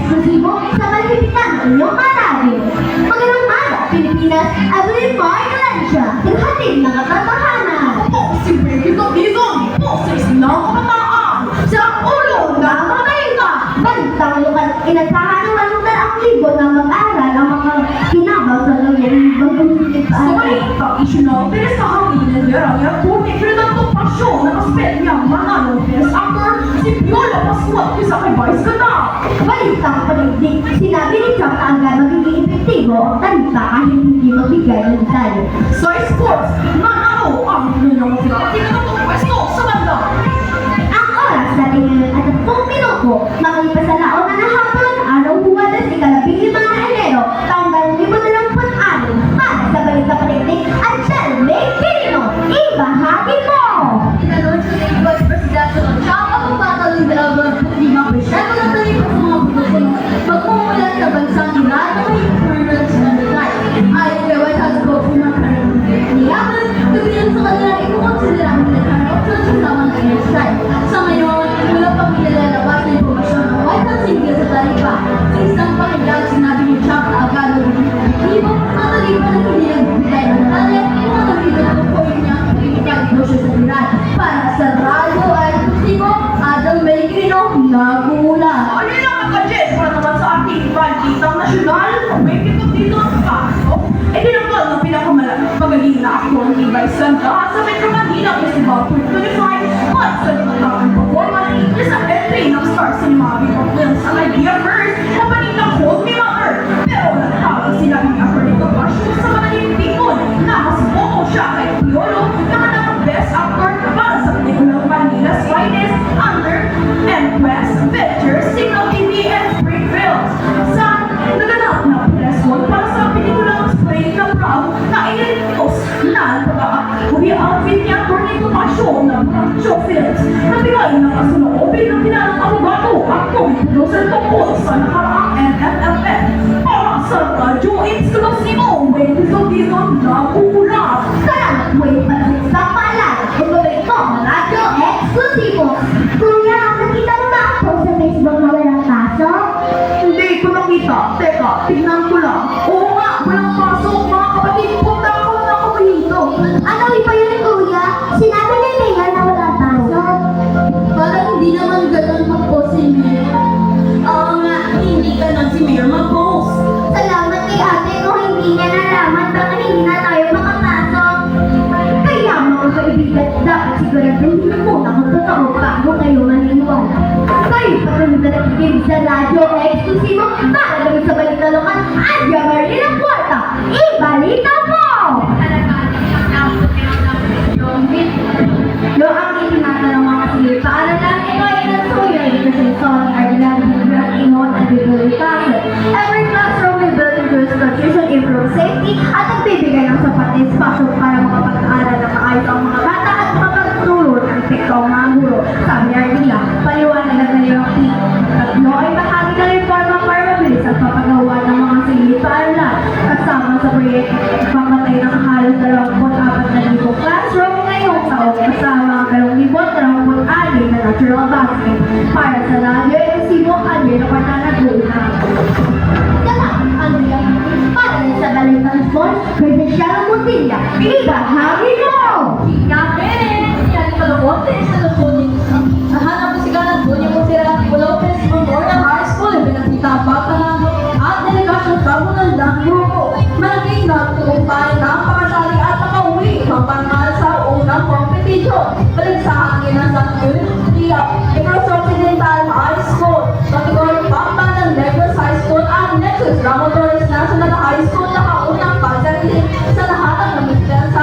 eksklusibo sa malilitan ng inyong marami. Magandang umaga, Pilipinas, Evelyn Mark Valencia, naghatid ng katotohanan. Si Ricky Cotizon, boses ng kabataan Sa ulo ng Amerika, balitang lokal, inasahan ng 100,000 na mag-aral ang mga kinabang sa loob ng Sulit ang isyu ng pinasahang nilalera niya kung ikrilang itong pasyon na kaspet niyang mananong best actor si Viola Pascual kisa kay Vice Ganda. Balitang paligdig, sinabi ni Trump na agad magiging epektibo ang talita kahit hindi magbigay ng detalye. Sa sports, manalo ang nilang pinakatingin ng itong pwesto sa banda. Ang oras natin ngayon ay 10 minuto, makalipas sa laon na hapon, araw Huwadas, ika-15 na Enero, taong 2026, para sa balita paligdig at Shelby Quirino. Ibahagi mo! Tinanong sa Vice President Donald Trump ang pagpapalong 25% ng taripa sa mga produkto magmumulat sa bansang Iran na may permanent na design. Ayon kay White House spokesman Niyaman, kabilang sa kanila ikukonsidera ang military option sa samang air strike. Sa ngayon, wala pang nilalabas na impormasyon ng White House hinggil sa taripa. Sa isang pakinggan, sinabi ni Trump na agad ng epektibo ang taripa na hindi nagbibigay ng detalye kung ano dito ng point niya ang chemical closure sa Iran. Para sa radyo ay eksklusibo, Adam Melgrino, nagmumula. Ano lang ang gadget para naman sa ating balitang nasyonal? May kitong dito ang kaso. E dinagdal ng pinakamagaling na aktor ni Vice Ganda sa Metro Manila Festival 2025 at sa natatangang performance niya sa entry ng Star Cinema of Films ang idea first na panitang Hold Me Mother. Pero nagtawag sila ng aktor nito pasyon sa madaling tipon na mas boko siya kay Piolo na manang Best Actor para sa pelikulang Manila's Finest under West Pictures, Signal TV and Spring Films. Sa naganap na press con para sa pelikulang Spring na Proud na iniligtos na pag-aakubi outfit niya for nito pasyon ng Show Films na bigay ng kasunoobin ng kinalang abogado at producer tungkol sa nakaraang NFFF para sa radyo eksklusibo. May episodiyo na ulat. Salamat po yung panahit sa paalala. Pagbabayin ko ang radyo eksklusibo. Kuya, nakita mo ba ako sa Facebook na walang kaso? Hindi ko nakita. Teka, tignan ko lang. Oo nga, walang pasok. Mga kapatid, punta ako na ako dito. Ano iba yun, kuya? Sinabi ni Mayor na walang kaso. Parang hindi naman ganun mag-post si Mayor. Oo nga, hindi ganun si Mayor mag-post. Salamat kay ate kung hindi niya nalaman baka hindi na tayo makapasok. Kaya mga kaibigan, dapat siguraduhin muna kung totoo bago kayo maniniwala. Kayo patuloy na nakikinig sa radyo eksklusibo para gawin sa balita lokal at Jamarina ng Kwarta. Ibalita mo! Yung ang itinatanong mga sige, paaralan ito ay nasuyo kasi solid Ireland, Bigrat, Ingon, at Biguri Castle. Every classroom will build into construction, improve safety, at nagbibigay ng sapat na espasyo para makapag-aaral na maayos ang mga bata at makapagturo ng epekto ang mga guro. Sabi ni Ardila, paliwanag na kanilang tatlo ay bahagi ng reforma para mabilis at papagawa ng mga sige paaralan. Kasama sa proyekto, pamatay ng halos 24,000 classroom ngayong taon kasama ang 2,036 na natural basket para sa radyo eksklusibo Andre na kwarta na guna. Salamat Andrea para sa balitang sports, Credential Mutilla. Ibahagi mo! Yakin! Yan pala Lopez sa Lopez. Nahanap ko si Galang Doña Montera Lopez Memorial High School. Pinakita pa at delegasyon kamo ng grupo. Malaking nagtutumpay na ang pakasali at nakauwi mapangal sa unang competition. Balik sa hangin ng San Lucia, Negros Occidental High School, Category Pampa ng Negros High School at Nexus Ramo Torres National High School na kaunang pagdating sa lahat ng namitin sa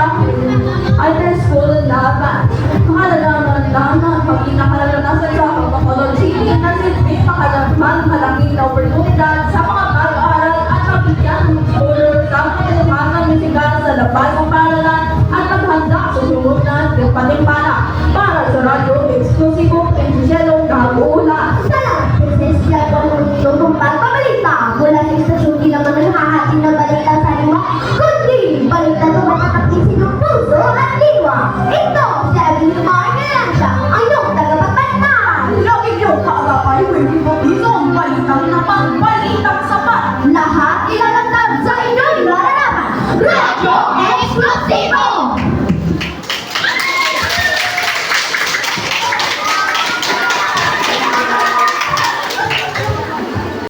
either school laban. Mahalagang na pagkinakalalasan sa Bacolod City na si Pete Makalagman malaking na oportunidad